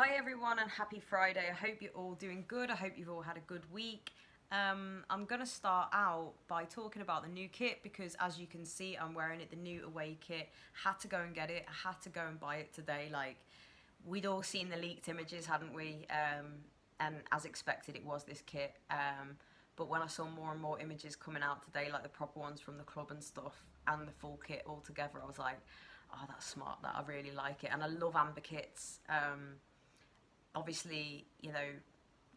Hi everyone and happy Friday. I hope you're all doing good. I hope you've all had a good week. I'm going to start out by talking about the new kit because as you can see I'm wearing it, the new away kit. Had to go and get it. I had to go and buy it today. Like we'd all seen the leaked images, hadn't we? And as expected it was this kit. But when I saw more and more images coming out today, like the proper ones from the club and stuff and the full kit all together, I was like, oh, that's smart. That I really like it. And I love amber kits. Obviously,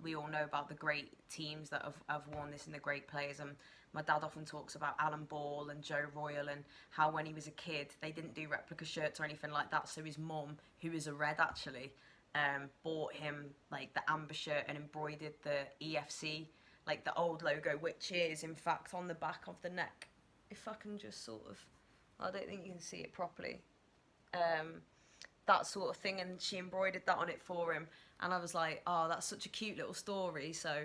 we all know about the great teams that have won this and the great players. And my dad often talks about Alan Ball and Joe Royal and how when he was a kid, they didn't do replica shirts or anything like that. So his mum, who is a red actually, bought him like the amber shirt and embroidered the EFC, like the old logo, which is in fact on the back of the neck. If I can just sort of, I don't think you can see it properly. Um, that sort of thing, and she embroidered that on it for him, and I was like, oh, that's such a cute little story. So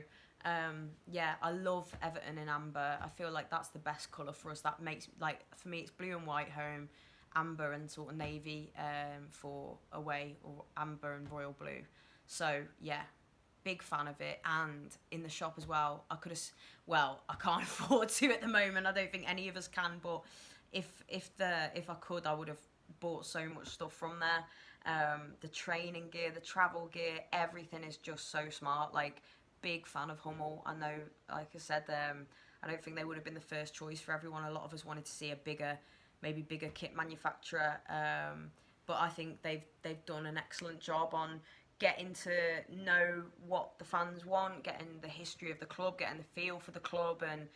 yeah, I love Everton in amber. I feel like that's the best colour for us. That makes, like, for me it's blue and white home, amber and sort of navy for away, or amber and royal blue. So yeah, big fan of it. And in the shop as well, I could have, well, I can't afford to at the moment. I don't think any of us can, but if I could, I would have bought so much stuff from there. The training gear, the travel gear, everything is just so smart. Like, big fan of Hummel. I know, like I said, I don't think they would have been the first choice for everyone. A lot of us wanted to see a bigger, maybe bigger kit manufacturer. But I think they've done an excellent job on getting to know what the fans want, getting the history of the club, getting the feel for the club, and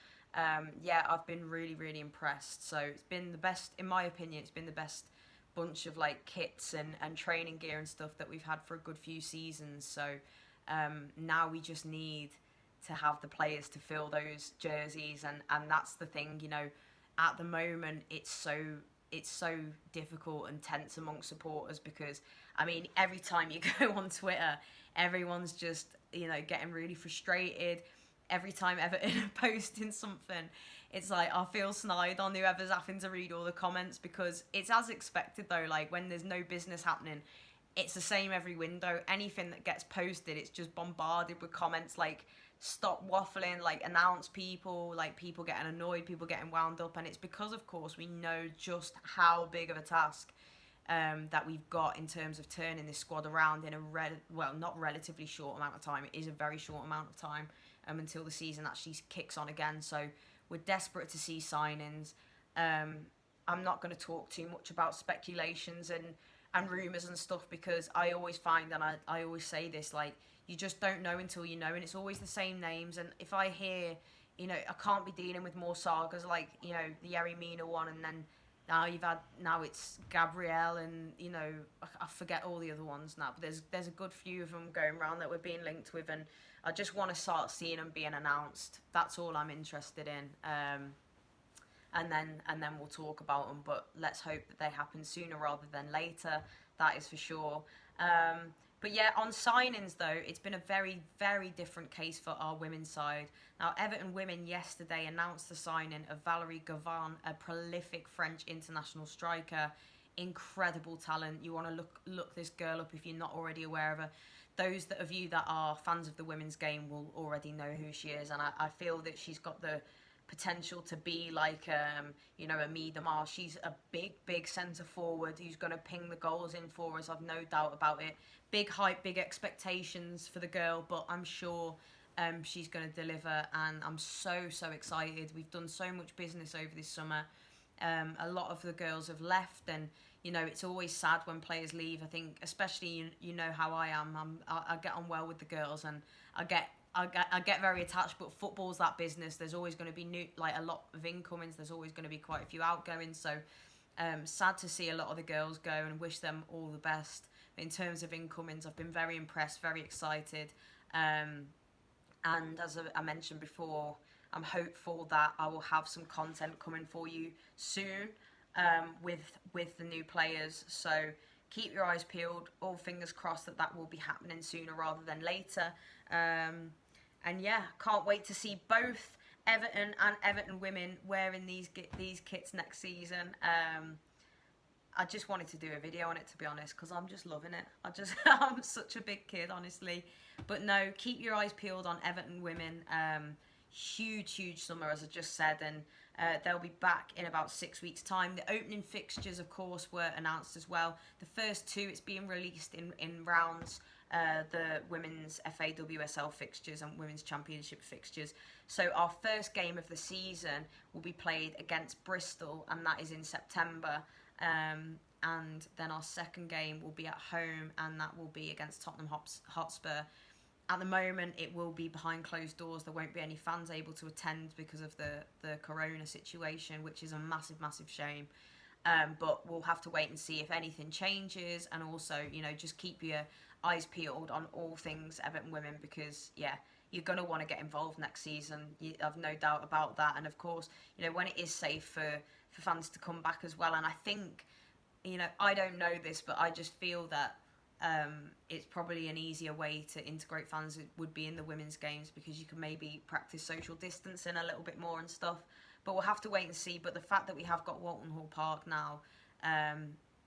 yeah, I've been really impressed. So it's been the best, in my opinion. It's been the best bunch of like kits and training gear and stuff that we've had for a good few seasons. So now we just need to have the players to fill those jerseys, and that's the thing. At the moment it's so difficult and tense amongst supporters because I mean every time you go on Twitter, everyone's just getting really frustrated. Every time Everton are posting something, it's like I feel snide on whoever's having to read all the comments because it's as expected though. Like when there's no business happening, it's the same every window. Anything that gets posted, it's just bombarded with comments like stop waffling, like announce people, like people getting annoyed, people getting wound up. And it's because, of course, we know just how big of a task that we've got in terms of turning this squad around in a well, not relatively short amount of time. It is a very short amount of time until the season actually kicks on again. So we're desperate to see signings. I'm not going to talk too much about speculations and rumours and stuff because I always find, and I always say this, like, you just don't know until you know, and it's always the same names. And if I hear, I can't be dealing with more sagas like, the Yerry Mina one, and then now it's Gabrielle, and I forget all the other ones now, but there's a good few of them going around that we're being linked with, and I just want to start seeing them being announced. That's all I'm interested in. And then we'll talk about them. But let's hope that they happen sooner rather than later. That is for sure. But yeah, on signings though, it's been a very different case for our women's side. Now, Everton Women yesterday announced the signing of Valerie Gavin, a prolific French international striker. Incredible talent. You want to look this girl up if you're not already aware of her. Those of you that are fans of the women's game will already know who she is, and I feel that she's got the potential to be like a Me Damar. She's a big centre forward who's going to ping the goals in for us. I've no doubt about it. Big hype, big expectations for the girl, but I'm sure she's going to deliver, and I'm so excited. We've done so much business over this summer. A lot of the girls have left, and it's always sad when players leave. I think especially you know how I am. I get on well with the girls, and I get very attached. But football's that business. There's always going to be a lot of incomings. There's always going to be quite a few outgoings. So sad to see a lot of the girls go, and wish them all the best. In terms of incomings, I've been very impressed, very excited. And as I mentioned before, I'm hopeful that I will have some content coming for you soon with the new players. So keep your eyes peeled. All fingers crossed that will be happening sooner rather than later. And yeah, can't wait to see both Everton and Everton Women wearing these kits next season. I just wanted to do a video on it, to be honest, because I'm just loving it. I'm such a big kid, honestly. But no, keep your eyes peeled on Everton Women. Huge summer, as I just said, and they'll be back in about 6 weeks' time. The opening fixtures, of course, were announced as well. The first two, it's being released in rounds. The women's FAWSL fixtures and women's championship fixtures. So our first game of the season will be played against Bristol, and that is in September. And then our second game will be at home, and that will be against Tottenham Hotspur. At the moment, it will be behind closed doors. There won't be any fans able to attend because of the corona situation, which is a massive shame. But we'll have to wait and see if anything changes, and also, just keep your eyes peeled on all things Everton Women, because, yeah, you're going to want to get involved next season. I've no doubt about that. And, of course, when it is safe for fans to come back as well. And I think, I don't know this, but I just feel that it's probably an easier way to integrate fans would be in the women's games, because you can maybe practice social distancing a little bit more and stuff. But we'll have to wait and see. But the fact that we have got Walton Hall Park now,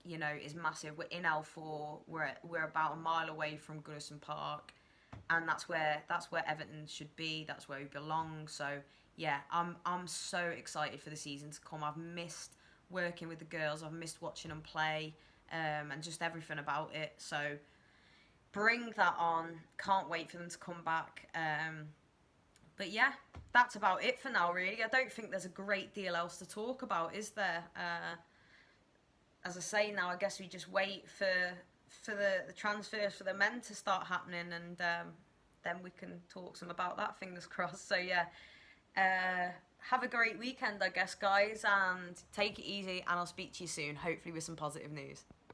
is massive. We're in L4. We're about a mile away from Goodison Park, and that's where Everton should be. That's where we belong. So yeah, I'm so excited for the season to come. I've missed working with the girls. I've missed watching them play, and just everything about it. So bring that on. Can't wait for them to come back. But yeah, that's about it for now, really. I don't think there's a great deal else to talk about, is there? As I say, now I guess we just wait for the transfers for the men to start happening, and then we can talk some about that, fingers crossed. So yeah, have a great weekend, I guess, guys, and take it easy, and I'll speak to you soon, hopefully with some positive news.